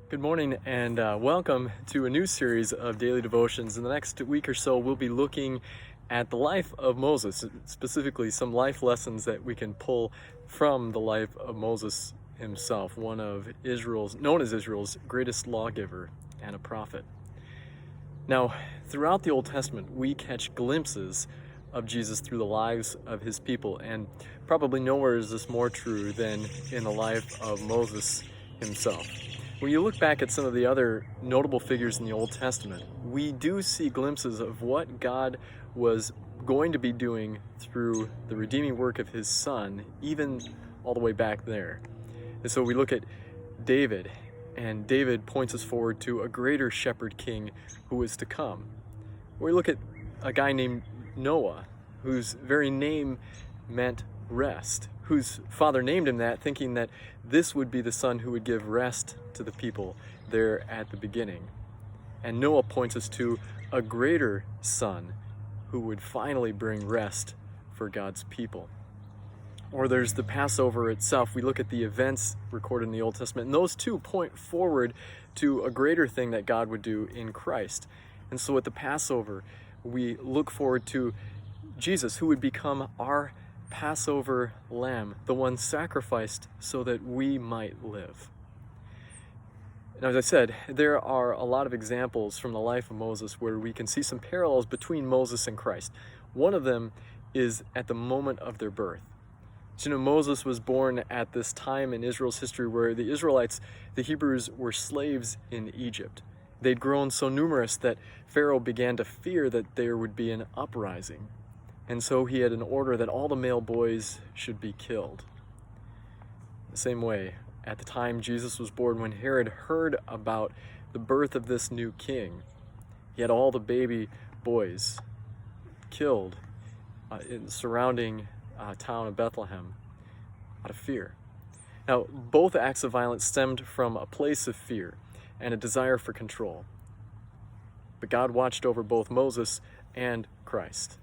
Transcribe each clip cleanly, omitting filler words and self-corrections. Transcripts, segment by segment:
Good morning and welcome to a new series of daily devotions. In the next week or so, we'll be looking at the life of Moses, specifically some life lessons that we can pull from the life of Moses himself, one of known as Israel's greatest lawgiver and a prophet. Now, throughout the Old Testament, we catch glimpses of Jesus through the lives of his people, and probably nowhere is this more true than in the life of Moses himself. When you look back at some of the other notable figures in the Old Testament, we do see glimpses of what God was going to be doing through the redeeming work of his Son, even all the way back there. And so we look at David, and David points us forward to a greater shepherd king who is to come. We look at a guy named Noah, whose very name meant rest, whose father named him that, thinking that this would be the son who would give rest to the people there at the beginning. And Noah points us to a greater son who would finally bring rest for God's people. Or there's the Passover itself. We look at the events recorded in the Old Testament, and those two point forward to a greater thing that God would do in Christ. And so at the Passover, we look forward to Jesus, who would become our Passover lamb, the one sacrificed so that we might live. Now, as I said, there are a lot of examples from the life of Moses where we can see some parallels between Moses and Christ. One of them is at the moment of their birth. So, Moses was born at this time in Israel's history where the Israelites, the Hebrews, were slaves in Egypt. They'd grown so numerous that Pharaoh began to fear that there would be an uprising. And so he had an order that all the male boys should be killed. The same way, at the time Jesus was born, when Herod heard about the birth of this new king, he had all the baby boys killed in the surrounding town of Bethlehem out of fear. Now, both acts of violence stemmed from a place of fear and a desire for control. But God watched over both Moses and Christ.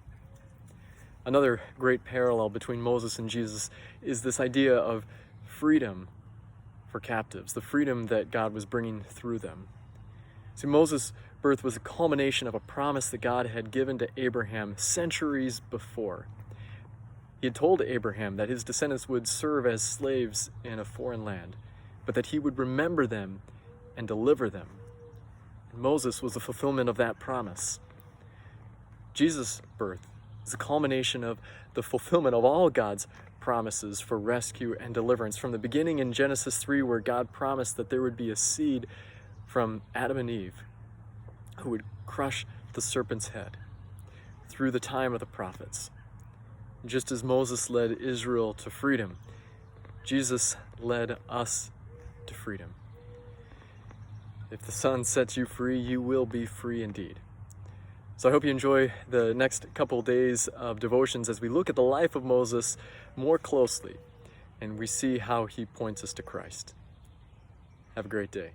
Another great parallel between Moses and Jesus is this idea of freedom for captives, the freedom that God was bringing through them. See, Moses' birth was a culmination of a promise that God had given to Abraham centuries before. He had told Abraham that his descendants would serve as slaves in a foreign land, but that he would remember them and deliver them. And Moses was the fulfillment of that promise. Jesus' birth is a culmination of the fulfillment of all God's promises for rescue and deliverance. From the beginning in Genesis 3, where God promised that there would be a seed from Adam and Eve who would crush the serpent's head, through the time of the prophets. Just as Moses led Israel to freedom, Jesus led us to freedom. If the Son sets you free, you will be free indeed. So I hope you enjoy the next couple days of devotions as we look at the life of Moses more closely and we see how he points us to Christ. Have a great day.